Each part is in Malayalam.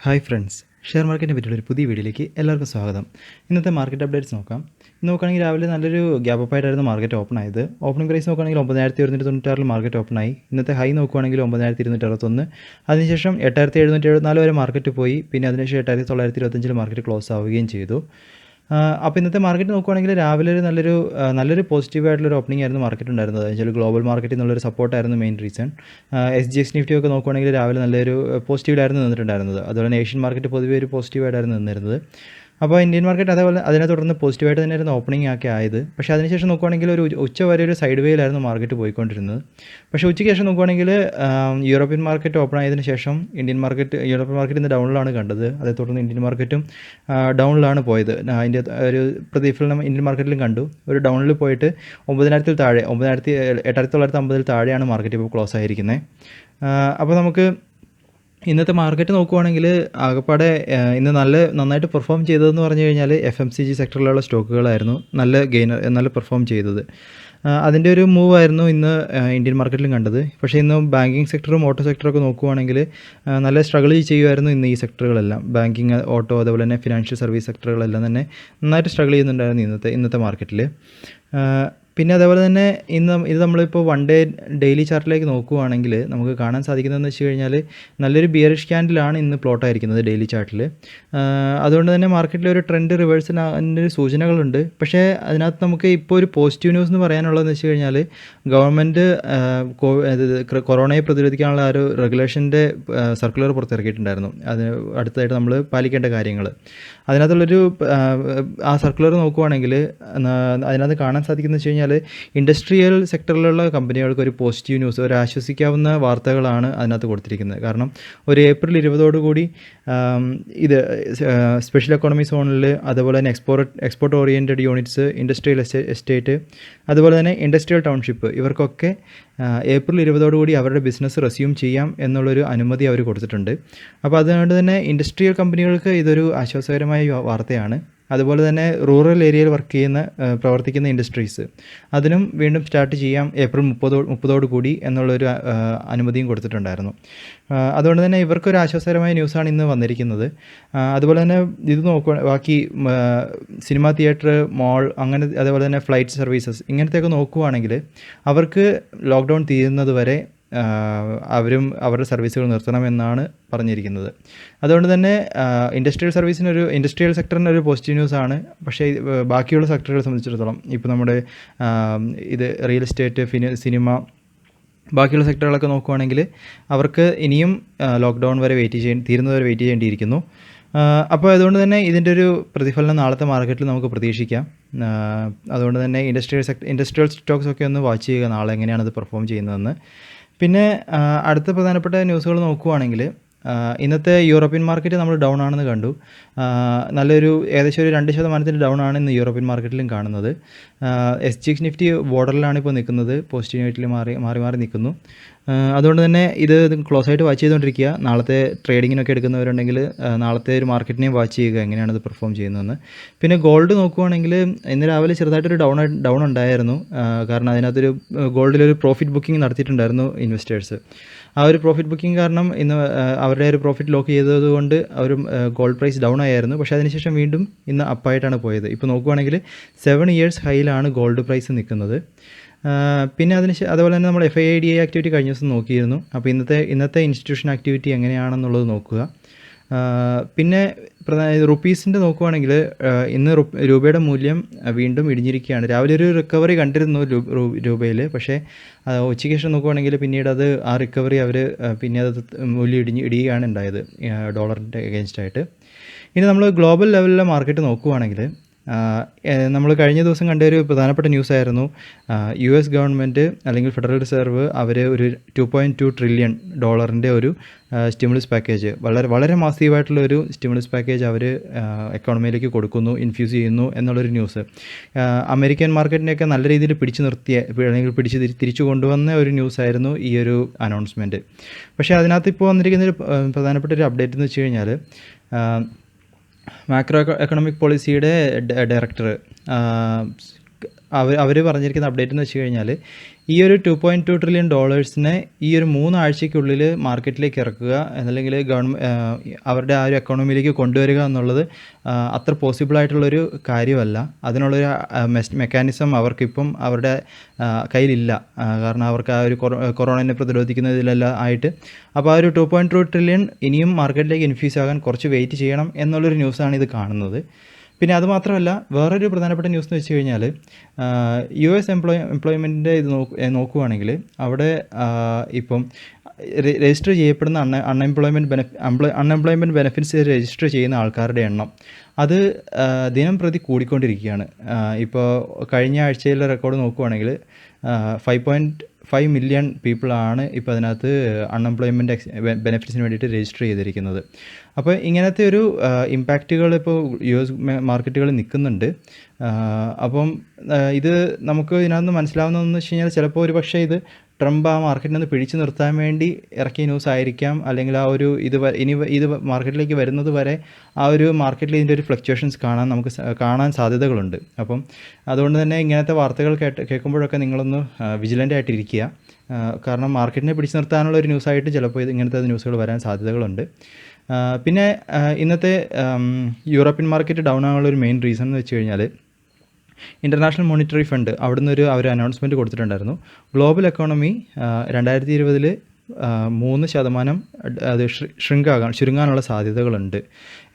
ഹായ് ഫ്രണ്ട്സ്, ഷെയർ മാർക്കറ്റിനെ പറ്റിയുള്ളൊരു പുതിയ വീഡിയോയിലേക്ക് എല്ലാവർക്കും സ്വാഗതം. ഇന്നത്തെ മാർക്കറ്റ് അപ്ഡേറ്റ്സ് നോക്കാം. ഇന്ന് നോക്കുകയാണെങ്കിൽ രാവിലെ നല്ലൊരു ഗ്യാപ്പ് അപ്പ് ആയിട്ടായിരുന്നു മാർക്കറ്റ് ഓപ്പൺ ആയത്. ഓപ്പണിംഗ് പ്രൈസ് നോക്കുകയാണെങ്കിൽ 9196 മാർക്കറ്റ് ഓപ്പൺ ആയി. ഇന്നത്തെ ഹൈ നോക്കുകയാണെങ്കിൽ 9261. അതിനുശേഷം 8774 വരെ മാർക്കറ്റ് പോയി. പിന്നെ അതിനുശേഷം 8925 മാർക്കറ്റ് ക്ലോസ് ആവുകയും ചെയ്തു. അപ്പോൾ ഇന്നത്തെ മാർക്കറ്റ് നോക്കുകയാണെങ്കിൽ രാവിലെ ഒരു നല്ലൊരു പോസിറ്റീവായിട്ടുള്ളൊരു ഓപ്പണിംഗ് ആയിരുന്നു മാർക്കറ്റ് ഉണ്ടായിരുന്നത്. എന്നുവെച്ചാൽ ഗ്ലോബൽ മാർക്കറ്റിൽ നിന്നുള്ളൊരു സപ്പോർട്ടായിരുന്നു മെയിൻ റീസൺ. SGX നിഫ്റ്റി ഒക്കെ നോക്കുകയാണെങ്കിൽ രാവിലെ നല്ലൊരു പോസിറ്റീവിലായിരുന്നു നിന്നിട്ടുണ്ടായിരുന്നത്. അതുപോലെ തന്നെ ഏഷ്യൻ മാർക്കറ്റ് പൊതുവേ ഒരു പോസിറ്റീവായിട്ടായിരുന്നു നിന്നിരുന്നത്. അപ്പോൾ ഇന്ത്യൻ മാർക്കറ്റ് അതേപോലെ അതിനെ തുടർന്ന് പോസിറ്റീവായിട്ട് തന്നെയായിരുന്നു ഓപ്പണിംഗ് ഒക്കെ ആയത്. പക്ഷേ അതിനുശേഷം നോക്കുകയാണെങ്കിൽ ഒരു ഉച്ച വരെ ഒരു സൈഡ് വേയിലായിരുന്നു മാർക്കറ്റ് പോയിക്കൊണ്ടിരുന്നത്. പക്ഷേ ഉച്ചയ്ക്ക് ശേഷം നോക്കുകയാണെങ്കിൽ യൂറോപ്യൻ മാർക്കറ്റ് ഓപ്പൺ ആയതിനു ശേഷം യൂറോപ്യൻ മാർക്കറ്റ് ഇന്ന് ഡൗണിലാണ് കണ്ടത്. അതേ തുടർന്ന് ഇന്ത്യൻ മാർക്കറ്റും ഡൗണിലാണ് പോയത്. അതിൻ്റെ ഒരു പ്രതിഫലനം ഇന്ത്യൻ മാർക്കറ്റിലും കണ്ടു. ഒരു ഡൗണിൽ പോയിട്ട് 9000 താഴെ 8950 താഴെയാണ് മാർക്കറ്റ് ഇപ്പോൾ ക്ലോസ് ആയിരിക്കുന്നത്. അപ്പോൾ നമുക്ക് ഇന്നത്തെ മാർക്കറ്റ് നോക്കുവാണെങ്കിൽ ആകെപ്പാടെ ഇന്ന് നന്നായിട്ട് പെർഫോം ചെയ്തതെന്ന് പറഞ്ഞു കഴിഞ്ഞാൽ FMCG സെക്ടറിലുള്ള സ്റ്റോക്കുകളായിരുന്നു നല്ല പെർഫോം ചെയ്തത്. അതിൻ്റെ ഒരു മൂവ് ആയിരുന്നു ഇന്ന് ഇന്ത്യൻ മാർക്കറ്റിലും കണ്ടത്. പക്ഷേ ഇന്ന് ബാങ്കിങ് സെക്ടറും ഓട്ടോ സെക്ടറൊക്കെ നോക്കുവാണെങ്കിൽ നല്ല സ്ട്രഗിൾ ചെയ്യുമായിരുന്നു ഇന്ന് ഈ സെക്ടറുകളെല്ലാം. ബാങ്കിങ്, ഓട്ടോ, അതുപോലെ തന്നെ ഫിനാൻഷ്യൽ സർവീസ് സെക്ടറുകളെല്ലാം തന്നെ നന്നായിട്ട് സ്ട്രഗിൾ ചെയ്യുന്നുണ്ടായിരുന്നു ഇന്നത്തെ മാർക്കറ്റിൽ. പിന്നെ അതേപോലെ തന്നെ ഇത് നമ്മളിപ്പോൾ വൺ ഡേ ഡെയിലി ചാർട്ടിലേക്ക് നോക്കുകയാണെങ്കിൽ നമുക്ക് കാണാൻ സാധിക്കുന്നതെന്ന് വെച്ച് കഴിഞ്ഞാൽ നല്ലൊരു ബിയറിഷ് ക്യാൻഡിലാണ് ഇന്ന് പ്ലോട്ടായിരിക്കുന്നത് ഡെയിലി ചാർട്ടിൽ. അതുകൊണ്ട് തന്നെ മാർക്കറ്റിൽ ഒരു ട്രെൻഡ് റിവേഴ്സിൻ്റെ സൂചനകളുണ്ട്. പക്ഷേ അതിനകത്ത് നമുക്ക് ഇപ്പോൾ ഒരു പോസിറ്റീവ് ന്യൂസ് എന്ന് പറയാനുള്ളതെന്ന് വെച്ച് കഴിഞ്ഞാൽ ഗവൺമെൻറ് കൊറോണയെ പ്രതിരോധിക്കാനുള്ള ഒരു റെഗുലേഷൻ്റെ സർക്കുലർ പുറത്തിറക്കിയിട്ടുണ്ടായിരുന്നു. അടുത്തതായിട്ട് നമ്മൾ പാലിക്കേണ്ട കാര്യങ്ങൾ. അതിനകത്തുള്ളൊരു ആ സർക്കുലർ നോക്കുവാണെങ്കിൽ അതിനകത്ത് കാണാൻ സാധിക്കുന്നത് വെച്ച് കഴിഞ്ഞാൽ ഇൻഡസ്ട്രിയൽ സെക്ടറിലുള്ള കമ്പനികൾക്ക് ഒരു പോസിറ്റീവ് ന്യൂസ്, ഒരു ആശ്വസിക്കാവുന്ന വാർത്തകളാണ് അതിനകത്ത് കൊടുത്തിരിക്കുന്നത്. കാരണം ഒരു ഏപ്രിൽ 20 ഇത് സ്പെഷ്യൽ എക്കോണമി സോണിൽ, അതുപോലെ തന്നെ export oriented units, industrial estate, അതുപോലെ തന്നെ ഇൻഡസ്ട്രിയൽ ടൗൺഷിപ്പ്, ഇവർക്കൊക്കെ ഏപ്രിൽ 20 അവരുടെ ബിസിനസ് റെസ്യൂം ചെയ്യാം എന്നുള്ളൊരു അനുമതി അവർ കൊടുത്തിട്ടുണ്ട്. അപ്പോൾ അതുകൊണ്ട് തന്നെ ഇൻഡസ്ട്രിയൽ കമ്പനികൾക്ക് ഇതൊരു ആശ്വാസകരമായ വാർത്തയാണ്. അതുപോലെ തന്നെ റൂറൽ ഏരിയയിൽ പ്രവർത്തിക്കുന്ന ഇൻഡസ്ട്രീസ്, അതിനും വീണ്ടും സ്റ്റാർട്ട് ചെയ്യാം ഏപ്രിൽ 30 എന്നുള്ളൊരു അനുമതിയും കൊടുത്തിട്ടുണ്ടായിരുന്നു. അതുകൊണ്ട് തന്നെ ഇവർക്കൊരു ആശ്വാസകരമായ ന്യൂസാണ് ഇന്ന് വന്നിരിക്കുന്നത്. അതുപോലെ തന്നെ ഇത് ബാക്കി സിനിമ തിയേറ്റർ, മോൾ, അങ്ങനെ അതേപോലെ തന്നെ ഫ്ലൈറ്റ് സർവീസസ്, ഇങ്ങനത്തെയൊക്കെ നോക്കുവാണെങ്കിൽ അവർക്ക് ലോക്ക്ഡൗൺ തീരുന്നത് വരെ അവരുടെ സർവീസുകൾ നിർത്തണമെന്നാണ് പറഞ്ഞിരിക്കുന്നത്. അതുകൊണ്ട് തന്നെ ഇൻഡസ്ട്രിയൽ സെക്ടറിനൊരു പോസിറ്റീവ് ന്യൂസാണ്. പക്ഷേ ബാക്കിയുള്ള സെക്ടറുകളെ സംബന്ധിച്ചിടത്തോളം ഇപ്പോൾ നമ്മുടെ ഇത് റിയൽ എസ്റ്റേറ്റ്, സിനിമ, ബാക്കിയുള്ള സെക്ടറുകളൊക്കെ നോക്കുവാണെങ്കിൽ അവർക്ക് ഇനിയും ലോക്ക്ഡൗൺ വരെ തീരുന്നവരെ വെയിറ്റ് ചെയ്യേണ്ടിയിരിക്കുന്നു. അപ്പോൾ അതുകൊണ്ട് തന്നെ ഇതിൻ്റെ ഒരു പ്രതിഫലനം നാളത്തെ മാർക്കറ്റിൽ നമുക്ക് പ്രതീക്ഷിക്കാം. അതുകൊണ്ട് തന്നെ ഇൻഡസ്ട്രിയൽ സ്റ്റോക്സ് ഒക്കെ ഒന്ന് വാച്ച് ചെയ്യുക, നാളെ എങ്ങനെയാണത് പെർഫോം ചെയ്യുന്നതെന്ന്. പിന്നെ അടുത്ത പ്രധാനപ്പെട്ട ന്യൂസുകൾ നോക്കുവാണെങ്കിൽ ഇന്നത്തെ യൂറോപ്യൻ മാർക്കറ്റ് നമ്മൾ ഡൗൺ ആണെന്ന് കണ്ടു. ഏകദേശം ഒരു 2% ഡൗൺ ആണ് ഇന്ന് യൂറോപ്യൻ മാർക്കറ്റിലും കാണുന്നത്. SGX നിഫ്റ്റി ബോർഡറിലാണ് ഇപ്പോൾ നിൽക്കുന്നത്, പോസിറ്റീവായിട്ട് മാറി നിൽക്കുന്നു. അതുകൊണ്ട് തന്നെ ഇത് ക്ലോസ് ആയിട്ട് വാച്ച് ചെയ്തുകൊണ്ടിരിക്കുക. നാളത്തെ ട്രേഡിങ്ങിനൊക്കെ എടുക്കുന്നവരുണ്ടെങ്കിൽ നാളത്തെ ഒരു മാർക്കറ്റിനെയും വാച്ച് ചെയ്യുക, എങ്ങനെയാണത് പെർഫോം ചെയ്യുന്നതെന്ന്. പിന്നെ ഗോൾഡ് നോക്കുവാണെങ്കിൽ ഇന്ന് രാവിലെ ചെറുതായിട്ടൊരു ഡൗൺ ഉണ്ടായിരുന്നു. കാരണം അതിനകത്തൊരു ഗോൾഡിലൊരു പ്രോഫിറ്റ് ബുക്കിംഗ് നടത്തിയിട്ടുണ്ടായിരുന്നു ഇൻവെസ്റ്റേഴ്സ്. ആ ഒരു പ്രോഫിറ്റ് ബുക്കിംഗ് കാരണം ഇന്ന് അവരുടെ ഒരു പ്രോഫിറ്റ് ലോക്ക് ചെയ്തതുകൊണ്ട് ഒരു ഗോൾഡ് പ്രൈസ് ഡൗൺ ആയിരുന്നു. പക്ഷേ അതിനുശേഷം വീണ്ടും ഇന്ന് അപ്പായിട്ടാണ് പോയത്. ഇപ്പോൾ നോക്കുവാണെങ്കിൽ 7 ഇയേഴ്സ് ഹൈയിലാണ് ഗോൾഡ് പ്രൈസ് നിൽക്കുന്നത്. പിന്നെ അതുപോലെ തന്നെ നമ്മൾ FIDI ആക്ടിവിറ്റി കഴിഞ്ഞ ദിവസം നോക്കിയിരുന്നു. അപ്പോൾ ഇന്നത്തെ ഇൻസ്റ്റിറ്റ്യൂഷൻ ആക്ടിവിറ്റി എങ്ങനെയാണെന്നുള്ളത് നോക്കുക. പിന്നെ റുപ്പീസിൻ്റെ നോക്കുവാണെങ്കിൽ ഇന്ന് രൂപയുടെ മൂല്യം വീണ്ടും ഇടിഞ്ഞിരിക്കുകയാണ്. രാവിലെ ഒരു റിക്കവറി കണ്ടിരുന്നു രൂപയിൽ. പക്ഷേ ഉച്ചയ്ക്ക് ശേഷം നോക്കുവാണെങ്കിൽ പിന്നീട് ആ റിക്കവറി മൂല്യം ഇടിയുകയാണ് ഉണ്ടായത് ഡോളറിൻ്റെ അഗെയിൻസ്റ്റായിട്ട്. ഇനി നമ്മൾ ഗ്ലോബൽ ലെവലിലെ മാർക്കറ്റ് നോക്കുവാണെങ്കിൽ നമ്മൾ കഴിഞ്ഞ ദിവസം കണ്ട ഒരു പ്രധാനപ്പെട്ട ന്യൂസായിരുന്നു US ഗവൺമെൻറ് അല്ലെങ്കിൽ ഫെഡറൽ റിസർവ് അവർ ഒരു $2.2 ട്രില്യൺ ഒരു സ്റ്റിമുലസ് പാക്കേജ്, വളരെ മാസീവായിട്ടുള്ളൊരു സ്റ്റിമുലസ് പാക്കേജ് അവർ എക്കോണമിയിലേക്ക് കൊടുക്കുന്നു, ഇൻഫ്യൂസ് ചെയ്യുന്നു എന്നുള്ളൊരു ന്യൂസ്. അമേരിക്കൻ മാർക്കറ്റിനെയൊക്കെ നല്ല രീതിയിൽ അല്ലെങ്കിൽ തിരിച്ചു കൊണ്ടുവന്ന ഒരു ന്യൂസായിരുന്നു ഈ ഒരു അനൗൺസ്മെൻറ്റ്. പക്ഷേ അതിനകത്ത് ഇപ്പോൾ വന്നിരിക്കുന്നൊരു പ്രധാനപ്പെട്ട ഒരു അപ്ഡേറ്റ് എന്ന് വെച്ച് കഴിഞ്ഞാൽ മാക്രോ എക്കണോമിക് പോളിസിയുടെ ഡയറക്ടർ അവർ പറഞ്ഞിരിക്കുന്ന അപ്ഡേറ്റ് എന്ന് വെച്ച് കഴിഞ്ഞാൽ ഈ ഒരു $2.2 ട്രില്യൺ ഈ ഒരു 3 ആഴ്ചയ്ക്കുള്ളിൽ മാർക്കറ്റിലേക്ക് ഇറക്കുക എന്നല്ലെങ്കിൽ അവരുടെ ആ ഒരു എക്കോണമിയിലേക്ക് കൊണ്ടുവരിക എന്നുള്ളത് അത്ര പോസിബിളായിട്ടുള്ളൊരു കാര്യമല്ല. അതിനുള്ളൊരു മെക്കാനിസം അവർക്കിപ്പം അവരുടെ കയ്യിലില്ല. കാരണം അവർക്ക് ആ ഒരു കൊറോണയെ പ്രതിരോധിക്കുന്നതിലെല്ലാം ആയിട്ട്. അപ്പോൾ ആ ഒരു 2.2 ട്രില്യൺ ഇനിയും മാർക്കറ്റിലേക്ക് ഇൻഫ്യൂസ് ആകാൻ കുറച്ച് വെയിറ്റ് ചെയ്യണം എന്നുള്ളൊരു ന്യൂസാണ് ഇത് കാണുന്നത്. പിന്നെ അതുമാത്രമല്ല, വേറൊരു പ്രധാനപ്പെട്ട ന്യൂസ് എന്ന് വെച്ച് കഴിഞ്ഞാൽ US എംപ്ലോയ്മെൻറ്റിൻ്റെ ഇത് നോക്കുകയാണെങ്കിൽ അവിടെ ഇപ്പം രജിസ്റ്റർ ചെയ്യപ്പെടുന്ന അൺഎംപ്ലോയ്മെൻറ്റ് ബെനിഫിറ്റ്സ് രജിസ്റ്റർ ചെയ്യുന്ന ആൾക്കാരുടെ എണ്ണം അത് ദിനം പ്രതി കൂടിക്കൊണ്ടിരിക്കുകയാണ്. ഇപ്പോൾ കഴിഞ്ഞ ആഴ്ചയിലെ റെക്കോർഡ് നോക്കുകയാണെങ്കിൽ 5.5 മില്യൺ പീപ്പിളാണ് ഇപ്പോൾ അതിനകത്ത് അൺഎംപ്ലോയ്മെൻറ്റ് ബെനിഫിറ്റ്സിന് വേണ്ടിയിട്ട് രജിസ്റ്റർ ചെയ്തിരിക്കുന്നത്. അപ്പോൾ ഇങ്ങനത്തെ ഒരു ഇമ്പാക്റ്റുകൾ ഇപ്പോൾ US മാർക്കറ്റുകളിൽ നിൽക്കുന്നുണ്ട്. അപ്പം ഇത് നമുക്ക് ഇതിനകത്ത് മനസ്സിലാവുന്നതെന്ന് വെച്ച് കഴിഞ്ഞാൽ ചിലപ്പോൾ ഒരു പക്ഷേ ഇത് ട്രംപ് ആ മാർക്കറ്റിൽ നിന്ന് പിടിച്ചു നിർത്താൻ വേണ്ടി ഇറക്കിയ ന്യൂസ് ആയിരിക്കാം. അല്ലെങ്കിൽ ആ ഒരു ഇത് മാർക്കറ്റിലേക്ക് വരുന്നത് വരെ ആ ഒരു മാർക്കറ്റിൽ ഇതിൻ്റെ ഒരു ഫ്ലക്ച്വേഷൻസ് കാണാൻ സാധ്യതകളുണ്ട്. അപ്പം അതുകൊണ്ട് തന്നെ ഇങ്ങനത്തെ വാർത്തകൾ കേൾക്കുമ്പോഴൊക്കെ നിങ്ങളൊന്ന് വിജിലൻ്റ് ആയിട്ടിരിക്കുക. കാരണം മാർക്കറ്റിനെ പിടിച്ചു നിർത്താനുള്ള ഒരു ന്യൂസായിട്ട് ചിലപ്പോൾ ഇങ്ങനത്തെ ന്യൂസുകൾ വരാൻ സാധ്യതകളുണ്ട്. പിന്നെ ഇന്നത്തെ യൂറോപ്യൻ മാർക്കറ്റ് ഡൗൺ ആകാനുള്ള ഒരു മെയിൻ റീസൺ എന്ന് വെച്ച് കഴിഞ്ഞാൽ ഇൻ്റർനാഷണൽ മോണിറ്ററി ഫണ്ട് അവിടുന്ന് ഒരു അനൗൺസ്മെൻറ്റ് കൊടുത്തിട്ടുണ്ടായിരുന്നു. ഗ്ലോബൽ എക്കോണമി 2020 3% അത് ചുരുങ്ങാനുള്ള സാധ്യതകളുണ്ട്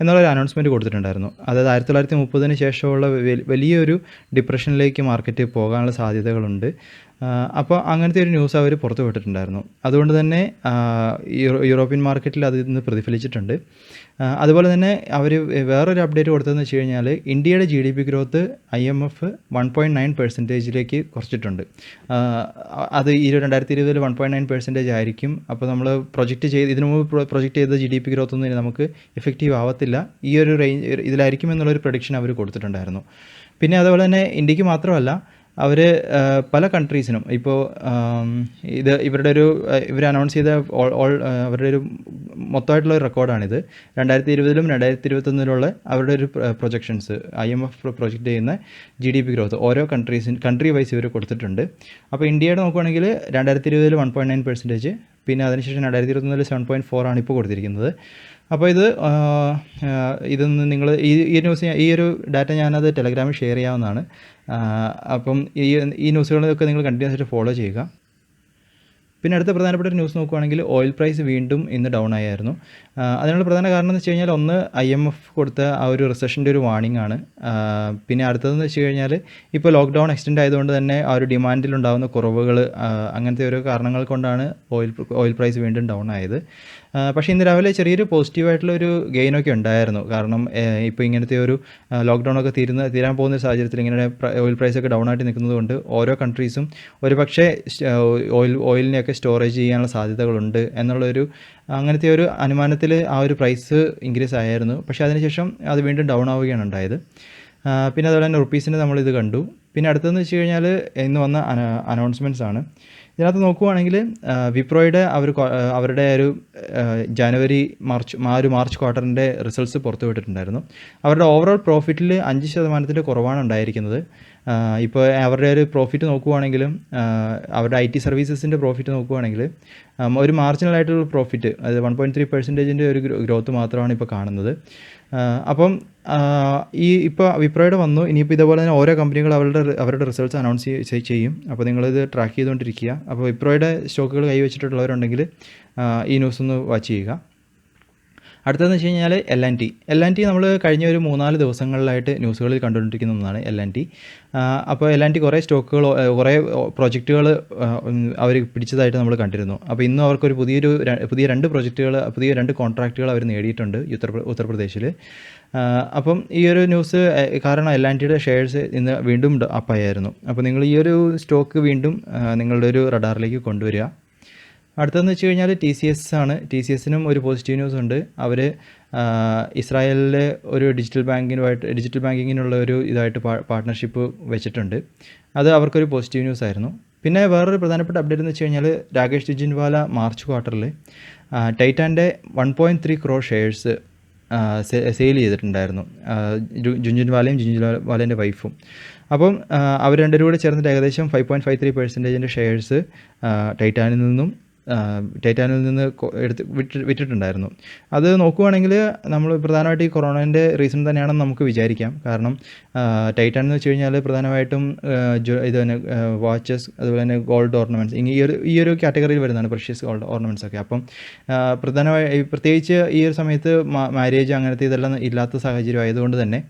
എന്നുള്ളൊരു അനൗൺസ്മെൻറ്റ് കൊടുത്തിട്ടുണ്ടായിരുന്നു. അതായത് 1930 ശേഷമുള്ള വലിയൊരു ഡിപ്രഷനിലേക്ക് മാർക്കറ്റ് പോകാനുള്ള സാധ്യതകളുണ്ട്. അപ്പോൾ അങ്ങനത്തെ ഒരു ന്യൂസ് അവർ പുറത്തു വിട്ടിട്ടുണ്ടായിരുന്നു. അതുകൊണ്ട് തന്നെ യൂറോപ്യൻ മാർക്കറ്റിൽ അത് ഇന്ന് പ്രതിഫലിച്ചിട്ടുണ്ട്. അതുപോലെ തന്നെ അവർ വേറൊരു അപ്ഡേറ്റ് കൊടുത്തതെന്ന് വെച്ച് കഴിഞ്ഞാൽ ഇന്ത്യയുടെ GDP ഗ്രോത്ത് IMF 1.9% കുറച്ചിട്ടുണ്ട്. അത് 2020 1.9% ആയിരിക്കും. അപ്പോൾ നമ്മൾ ഇതിനു മുമ്പ് പ്രൊജക്റ്റ് ചെയ്ത GDP ഗ്രോത്ത് ഒന്നും നമുക്ക് എഫക്റ്റീവ് ആവത്തില്ല. ഈ ഒരു റേഞ്ച് ഇതിലായിരിക്കും എന്നുള്ളൊരു പ്രഡിക്ഷൻ അവർ കൊടുത്തിട്ടുണ്ടായിരുന്നു. പിന്നെ അതുപോലെ തന്നെ ഇന്ത്യക്ക് മാത്രമല്ല, അവർ പല കൺട്രീസിനും ഇപ്പോൾ ഇവർ അനൗൺസ് ചെയ്ത അവരുടെ ഒരു മൊത്തമായിട്ടുള്ള ഒരു റെക്കോർഡാണിത്. 2020 2021 അവരുടെ ഒരു പ്രൊജക്ഷൻസ് IMF പ്രൊജക്റ്റ് ചെയ്യുന്ന GDP ഗ്രോത്ത് ഓരോ കൺട്രി വൈസ് ഇവർ കൊടുത്തിട്ടുണ്ട്. അപ്പോൾ ഇന്ത്യയുടെ നോക്കുകയാണെങ്കിൽ 2020 1.9%, പിന്നെ അതിനുശേഷം 2021 7.4 ആണ് ഇപ്പോൾ കൊടുത്തിരിക്കുന്നത്. അപ്പോൾ ഇതൊന്ന് നിങ്ങൾ ഈ ഒരു ഡാറ്റ ഞാനത് ടെലഗ്രാമിൽ ഷെയർ ചെയ്യാവുന്നതാണ്. അപ്പം ഈ ന്യൂസുകളൊക്കെ നിങ്ങൾ കണ്ടിന്യൂസ് ആയിട്ട് ഫോളോ ചെയ്യുക. പിന്നെ അടുത്ത പ്രധാനപ്പെട്ട ഒരു ന്യൂസ് നോക്കുകയാണെങ്കിൽ ഓയിൽ പ്രൈസ് വീണ്ടും ഇന്ന് ഡൗൺ ആയിരുന്നു. അതിനുള്ള പ്രധാന കാരണം എന്ന് വെച്ച് കഴിഞ്ഞാൽ ഒന്ന് IMF കൊടുത്ത ആ ഒരു റിസഷൻ്റെ ഒരു വാർണിംഗ് ആണ്. പിന്നെ അടുത്തതെന്ന് വെച്ച് കഴിഞ്ഞാൽ ഇപ്പോൾ ലോക്ക്ഡൗൺ എക്സ്റ്റെൻഡ് ആയതുകൊണ്ട് തന്നെ ആ ഒരു ഡിമാൻഡിലുണ്ടാകുന്ന കുറവുകൾ, അങ്ങനത്തെ ഓരോ കാരണങ്ങൾ കൊണ്ടാണ് ഓയിൽ പ്രൈസ് വീണ്ടും ഡൗൺ ആയത്. പക്ഷേ ഇന്ന് രാവിലെ ചെറിയൊരു പോസിറ്റീവായിട്ടുള്ള ഒരു ഗെയിനൊക്കെ ഉണ്ടായിരുന്നു. കാരണം ഇപ്പോൾ ഇങ്ങനത്തെ ഒരു ലോക്ക്ഡൗണൊക്കെ തീരാൻ പോകുന്ന സാഹചര്യത്തിൽ ഇങ്ങനെ ഓയിൽ പ്രൈസൊക്കെ ഡൗൺ ആയിട്ട് നിൽക്കുന്നത് കൊണ്ട് ഓരോ കൺട്രീസും ഒരു പക്ഷേ ഓയിലിനെയൊക്കെ സ്റ്റോറേജ് ചെയ്യാനുള്ള സാധ്യതകളുണ്ട് എന്നുള്ളൊരു അങ്ങനത്തെ ഒരു അനുമാനത്തിൽ ആ ഒരു പ്രൈസ് ഇൻക്രീസ് ആയിരുന്നു. പക്ഷേ അതിനുശേഷം അത് വീണ്ടും ഡൗൺ ആവുകയാണ് ഉണ്ടായത്. പിന്നെ അതുപോലെ തന്നെ റുപ്പീസിന് നമ്മളിത് കണ്ടു. പിന്നെ അടുത്തതെന്ന് വെച്ച് കഴിഞ്ഞാൽ ഇന്ന് വന്ന അനൗൺസ്മെൻറ്റ്സ് ആണ്. ഇതിനകത്ത് നോക്കുകയാണെങ്കിൽ വിപ്രോയുടെ അവരുടെ ഒരു മാർച്ച് ക്വാർട്ടറിൻ്റെ റിസൾട്ട്സ് പുറത്തു വിട്ടിട്ടുണ്ടായിരുന്നു. അവരുടെ ഓവറോൾ പ്രോഫിറ്റിൽ 5% കുറവാണ് ഉണ്ടായിരിക്കുന്നത്. ഇപ്പോൾ അവരുടെ ഒരു പ്രോഫിറ്റ് നോക്കുകയാണെങ്കിലും അവരുടെ IT സർവീസസിൻ്റെ പ്രോഫിറ്റ് നോക്കുകയാണെങ്കിൽ ഒരു മാർജിനലായിട്ടുള്ള പ്രോഫിറ്റ്, അതായത് 1.3% ഒരു ഗ്രോത്ത് മാത്രമാണ് ഇപ്പോൾ കാണുന്നത്. അപ്പം ഇപ്പോൾ വിപ്രോയുടെ വന്നു. ഇനിയിപ്പോൾ ഇതേപോലെ തന്നെ ഓരോ കമ്പനികൾ അവരുടെ റിസൾട്ട്സ് അനൗൺസ് ചെയ്യും. അപ്പോൾ നിങ്ങളിത് ട്രാക്ക് ചെയ്തുകൊണ്ടിരിക്കുക. അപ്പോൾ വിപ്രോയുടെ സ്റ്റോക്കുകൾ കൈവച്ചിട്ടുള്ളവരുണ്ടെങ്കിൽ ഈ ന്യൂസ് ഒന്ന് വാച്ച് ചെയ്യുക. അടുത്തതെന്ന് വെച്ച് കഴിഞ്ഞാൽ L&T നമ്മൾ കഴിഞ്ഞ ഒരു 3-4 ദിവസങ്ങളിലായിട്ട് ന്യൂസുകളിൽ കണ്ടുകൊണ്ടിരിക്കുന്ന ഒന്നാണ് L&T. അപ്പോൾ L&T കുറേ സ്റ്റോക്കുകൾ, കുറേ പ്രോജക്റ്റുകൾ അവർ പിടിച്ചതായിട്ട് നമ്മൾ കണ്ടിരുന്നു. അപ്പോൾ ഇന്നും അവർക്കൊരു പുതിയ 2 കോൺട്രാക്റ്റുകൾ അവർ നേടിയിട്ടുണ്ട് ഉത്തർപ്രദേശിൽ. അപ്പം ഈ ഒരു ന്യൂസ് കാരണം L&Tയുടെ ഷെയർസ് ഇന്ന് വീണ്ടും അപ്പായിരുന്നു. അപ്പോൾ നിങ്ങൾ ഈ ഒരു സ്റ്റോക്ക് വീണ്ടും നിങ്ങളുടെ ഒരു റഡാറിലേക്ക് കൊണ്ടുവരിക. അടുത്തതെന്ന് വെച്ച് കഴിഞ്ഞാൽ TCS ആണ്. TCSനും ഒരു പോസിറ്റീവ് ന്യൂസ് ഉണ്ട്. അവർ ഇസ്രായേലിലെ ഒരു ഡിജിറ്റൽ ബാങ്കിങ്ങിനുള്ള ഒരു ഇതായിട്ട് പാർട്ട്ണർഷിപ്പ് വെച്ചിട്ടുണ്ട്. അത് അവർക്കൊരു പോസിറ്റീവ് ന്യൂസ് ആയിരുന്നു. പിന്നെ വേറൊരു പ്രധാനപ്പെട്ട അപ്ഡേറ്റ് എന്ന് വെച്ച് കഴിഞ്ഞാൽ രാകേഷ് ജുൻജുൻവാല മാർച്ച് ക്വാർട്ടറിൽ ടൈറ്റാൻ്റെ 1.3 crore ഷെയർസ് സെയിൽ ചെയ്തിട്ടുണ്ടായിരുന്നു. ജുൻജുൻവാലയും ജുൻജുൻവാലേൻ്റെ വൈഫും. അപ്പം അവർ രണ്ടുപേരും കൂടി ചേർന്നിട്ട് ഏകദേശം 5.53% ഷെയർസ് ടൈറ്റാനിൽ നിന്ന് എടുത്ത് വിറ്റിട്ടുണ്ടായിരുന്നു. അത് നോക്കുവാണെങ്കിൽ നമ്മൾ പ്രധാനമായിട്ട് ഈ കൊറോണേൻ്റെ റീസൺ തന്നെയാണെന്ന് നമുക്ക് വിചാരിക്കാം. കാരണം ടൈറ്റാൻ എന്ന് വെച്ച് കഴിഞ്ഞാൽ പ്രധാനമായിട്ടും ഇത് തന്നെ വാച്ചസ്, അതുപോലെ തന്നെ ഗോൾഡ് ഓർണമെൻറ്റ്സ്, ഈ ഒരു കാറ്റഗറിയിൽ വരുന്നതാണ് പ്രഷ്യസ് ഗോൾഡ് ഓർണമെൻറ്റ്സ് ഒക്കെ. അപ്പം പ്രത്യേകിച്ച് ഈ ഒരു സമയത്ത് മാരേജ് അങ്ങനത്തെ ഇതെല്ലാം ഇല്ലാത്ത സാഹചര്യം ആയതുകൊണ്ട് തന്നെ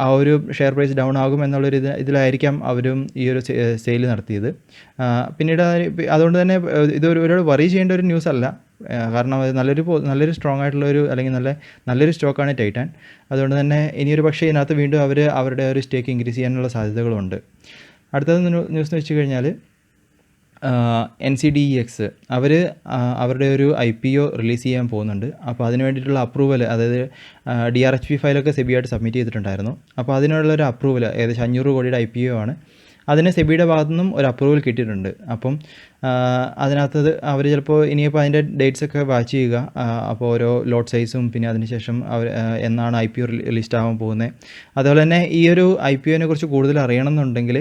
ആ ഒരു ഷെയർ പ്രൈസ് ഡൗൺ ആകും എന്നുള്ളൊരു ഇതിലായിരിക്കാം അവരും ഈ ഒരു സെയിൽ നടത്തിയത്. പിന്നീട് അതുകൊണ്ട് തന്നെ ഇത് ഒരുപാട് വറി ചെയ്യേണ്ട ഒരു ന്യൂസ് അല്ല. കാരണം അത് നല്ലൊരു സ്ട്രോങ് ആയിട്ടുള്ളൊരു, അല്ലെങ്കിൽ നല്ലൊരു സ്റ്റോക്കാണ് ടൈറ്റാൻ. അതുകൊണ്ട് തന്നെ ഇനിയൊരു പക്ഷേ ഇതിനകത്ത് വീണ്ടും അവരുടെ ഒരു സ്റ്റേക്ക് ഇൻക്രീസ് ചെയ്യാനുള്ള സാധ്യതകളുണ്ട്. അടുത്തത് ന്യൂസ് എന്ന് വെച്ച് കഴിഞ്ഞാൽ NCDEX അവരുടെ ഒരു IPO റിലീസ് ചെയ്യാൻ പോകുന്നുണ്ട്. അപ്പോൾ അതിന് വേണ്ടിയിട്ടുള്ള അപ്രൂവൽ, അതായത് DRHP ഫയലൊക്കെ സെബിയായിട്ട് സബ്മിറ്റ് ചെയ്തിട്ടുണ്ടായിരുന്നു. അപ്പോൾ അതിനുള്ളൊരു അപ്രൂവൽ, ഏകദേശം 500 കോടിയുടെ IPO ആണ്. അതിന് സെബിയുടെ ഭാഗത്തു നിന്നും ഒരു അപ്രൂവൽ കിട്ടിയിട്ടുണ്ട്. അപ്പം അതിനകത്തത് അവർ ചിലപ്പോൾ ഇനിയിപ്പോൾ അതിൻ്റെ ഡേറ്റ്സൊക്കെ വാച്ച് ചെയ്യുക. അപ്പോൾ ഓരോ ലോട്ട് സൈസും, പിന്നെ അതിനുശേഷം എന്നാണ് IPO ലിസ്റ്റ് ആവാൻ പോകുന്നത്. അതുപോലെ തന്നെ ഈ ഒരു IPOനെ കുറിച്ച് കൂടുതൽ അറിയണമെന്നുണ്ടെങ്കിൽ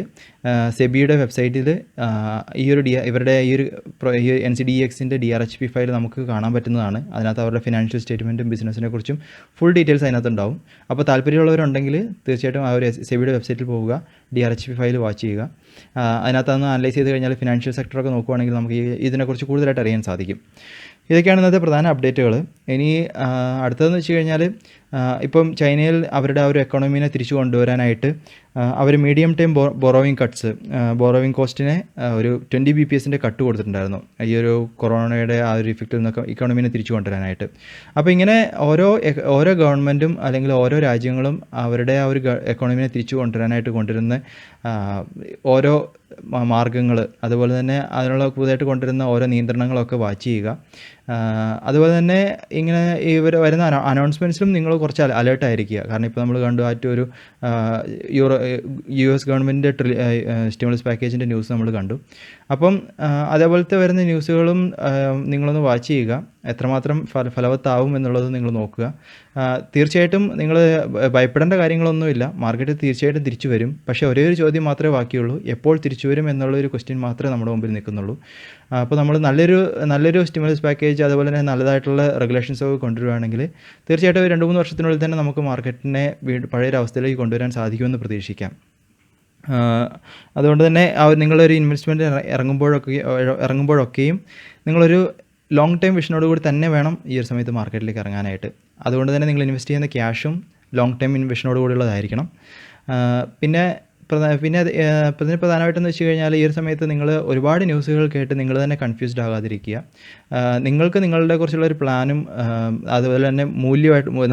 സെബിയുടെ വെബ്സൈറ്റിൽ ഇവരുടെ ഈ NCDEXൻ്റെ DRHP ഫയൽ നമുക്ക് കാണാൻ പറ്റുന്നതാണ്. അതിനകത്ത് അവരുടെ ഫിനാൻഷ്യൽ സ്റ്റേറ്റ്മെൻറ്റും ബിസിനസ്സിനെ കുറിച്ചും ഫുൾ ഡീറ്റെയിൽസ് അതിനകത്തുണ്ടാവും. അപ്പോൾ താല്പര്യമുള്ളവരുണ്ടെങ്കിൽ തീർച്ചയായിട്ടും ആ ഒരു സെബിയുടെ വെബ്സൈറ്റിൽ പോവുക, DRHP ഫയൽ വാച്ച് ചെയ്യുക. അതിനകത്തൊന്ന് അനലൈസ് ചെയ്ത് കഴിഞ്ഞാൽ ഫിനാൻഷ്യൽ സെക്ടറൊക്കെ നോക്കുവാണെങ്കിൽ നമുക്ക് ഇതിനെക്കുറിച്ച് കൂടുതലായിട്ട് അറിയാൻ സാധിക്കും. ഇതൊക്കെയാണ് ഇന്നത്തെ പ്രധാന അപ്ഡേറ്റുകൾ. ഇനി അടുത്തതെന്ന് വെച്ച് കഴിഞ്ഞാൽ ഇപ്പം ചൈനയിൽ അവരുടെ ആ ഒരു എക്കോണമീനെ തിരിച്ചു കൊണ്ടുവരാനായിട്ട് അവർ മീഡിയം ടൈം ബോറോവിങ് കോസ്റ്റിനെ ഒരു 20 BPSൻ്റെ കട്ട് കൊടുത്തിട്ടുണ്ടായിരുന്നു, ഈ ഒരു കൊറോണയുടെ ആ ഒരു ഇഫക്റ്റിൽ നിന്നൊക്കെ ഇക്കോണമീനെ തിരിച്ചു കൊണ്ടുവരാനായിട്ട്. അപ്പോൾ ഇങ്ങനെ ഓരോ ഗവൺമെൻറ്റും അല്ലെങ്കിൽ ഓരോ രാജ്യങ്ങളും അവരുടെ ആ ഒരു എക്കോണമീനെ തിരിച്ചു കൊണ്ടുവരാനായിട്ട് കൊണ്ടുവരുന്ന ഓരോ മാർഗ്ഗങ്ങൾ, അതുപോലെ തന്നെ അതിനുള്ള പുതുതായിട്ട് കൊണ്ടുവരുന്ന ഓരോ നിയന്ത്രണങ്ങളൊക്കെ വാച്ച് ചെയ്യുക. അതുപോലെ തന്നെ ഇങ്ങനെ ഇവർ വരുന്ന അനൗൺസ്മെൻറ്റ്സിലും നിങ്ങൾ കുറച്ച് അലേർട്ടായിരിക്കുക. കാരണം ഇപ്പോൾ നമ്മൾ കണ്ടു ഒരു US ഗവൺമെൻറ്റിൻ്റെ സ്റ്റിമുലസ് പാക്കേജിൻ്റെ ന്യൂസ് നമ്മൾ കണ്ടു. അപ്പം അതേപോലത്തെ വരുന്ന ന്യൂസുകളും നിങ്ങളൊന്ന് വാച്ച് ചെയ്യുക. എത്രമാത്രം ഫലവത്താവും എന്നുള്ളത് നിങ്ങൾ നോക്കുക. തീർച്ചയായിട്ടും നിങ്ങൾ ഭയപ്പെടേണ്ട കാര്യങ്ങളൊന്നുമില്ല. മാർക്കറ്റ് തീർച്ചയായിട്ടും തിരിച്ചു വരും. പക്ഷേ ഒരേ ഒരു ചോദ്യം മാത്രമേ ബാക്കിയുള്ളൂ, എപ്പോൾ തിരിച്ചു വരും എന്നുള്ളൊരു ക്വസ്റ്റ്യൻ മാത്രമേ നമ്മുടെ മുമ്പിൽ നിൽക്കുന്നുള്ളൂ. അപ്പോൾ നമ്മൾ നല്ലൊരു സ്റ്റിമുലസ് പാക്കേജ്, അതുപോലെ തന്നെ നല്ലതായിട്ടുള്ള റെഗുലേഷൻസ് ഒക്കെ കൊണ്ടുവരികയാണെങ്കിൽ തീർച്ചയായിട്ടും 2-3 വർഷത്തിനുള്ളിൽ തന്നെ നമുക്ക് മാർക്കറ്റിനെ പഴയൊരവസ്ഥയിലേക്ക് കൊണ്ടുവരാൻ സാധിക്കുമെന്ന് പ്രതീക്ഷിക്കാം. അതുകൊണ്ട് തന്നെ നിങ്ങളൊരു ഇൻവെസ്റ്റ്മെൻറ്റ് ഇറങ്ങുമ്പോഴൊക്കെയും നിങ്ങളൊരു ലോങ് ടൈം വിഷനോട് കൂടി തന്നെ വേണം ഈ ഒരു സമയത്ത് മാർക്കറ്റിലേക്ക് ഇറങ്ങാനായിട്ട്. അതുകൊണ്ട് തന്നെ നിങ്ങൾ ഇൻവെസ്റ്റ് ചെയ്യുന്ന ക്യാഷും ലോങ് ടൈം വിഷനോട് കൂടിയുള്ളതായിരിക്കണം. പിന്നെ പ്രധാനമായിട്ടെന്ന് വെച്ച് കഴിഞ്ഞാൽ ഈ ഒരു സമയത്ത് നിങ്ങൾ ഒരുപാട് ന്യൂസുകൾ കേട്ട് നിങ്ങൾ തന്നെ കൺഫ്യൂസ്ഡ് ആകാതിരിക്കുക. നിങ്ങൾക്ക് നിങ്ങളുടെ കുറിച്ചുള്ളൊരു പ്ലാനും അതുപോലെ തന്നെ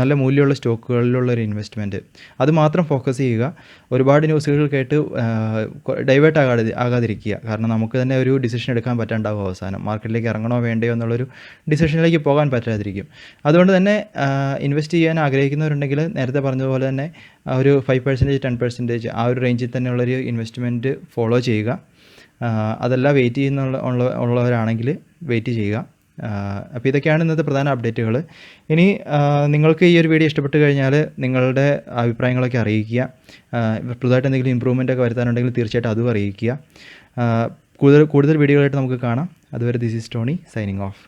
നല്ല മൂല്യമുള്ള സ്റ്റോക്കുകളിലുള്ളൊരു ഇൻവെസ്റ്റ്മെൻറ്റ്, അത് മാത്രം ഫോക്കസ് ചെയ്യുക. ഒരുപാട് ന്യൂസുകൾ കേട്ട് ഡൈവേർട്ട് ആകാതിരിക്കുക. കാരണം നമുക്ക് തന്നെ ഒരു ഡിസിഷൻ എടുക്കാൻ പറ്റാണ്ടാവും. അവസാനം മാർക്കറ്റിലേക്ക് ഇറങ്ങണോ വേണ്ടയോ എന്നുള്ളൊരു ഡിസിഷനിലേക്ക് പോകാൻ പറ്റാതിരിക്കും. അതുകൊണ്ട് തന്നെ ഇൻവെസ്റ്റ് ചെയ്യാൻ ആഗ്രഹിക്കുന്നവരുണ്ടെങ്കിൽ നേരത്തെ പറഞ്ഞതുപോലെ തന്നെ ഒരു 5%, 10% ആ ഒരു റേഞ്ചിൽ തന്നെയുള്ളൊരു ഇൻവെസ്റ്റ്മെൻറ്റ് ഫോളോ ചെയ്യുക. അതല്ല വെയിറ്റ് ഉള്ളവരാണെങ്കിൽ വെയിറ്റ് ചെയ്യുക. അപ്പോൾ ഇതൊക്കെയാണ് ഇന്നത്തെ പ്രധാന അപ്ഡേറ്റുകൾ. ഇനി നിങ്ങൾക്ക് ഈ ഒരു വീഡിയോ ഇഷ്ടപ്പെട്ട് കഴിഞ്ഞാൽ നിങ്ങളുടെ അഭിപ്രായങ്ങളൊക്കെ അറിയിക്കുക. പുതുതായിട്ട് എന്തെങ്കിലും ഇമ്പ്രൂവ്മെൻ്റ് ഒക്കെ വരുത്താനുണ്ടെങ്കിൽ തീർച്ചയായിട്ടും അതും അറിയിക്കുക. കൂടുതൽ വീഡിയോകളായിട്ട് നമുക്ക് കാണാം. അതുവരെ this is Tony signing off.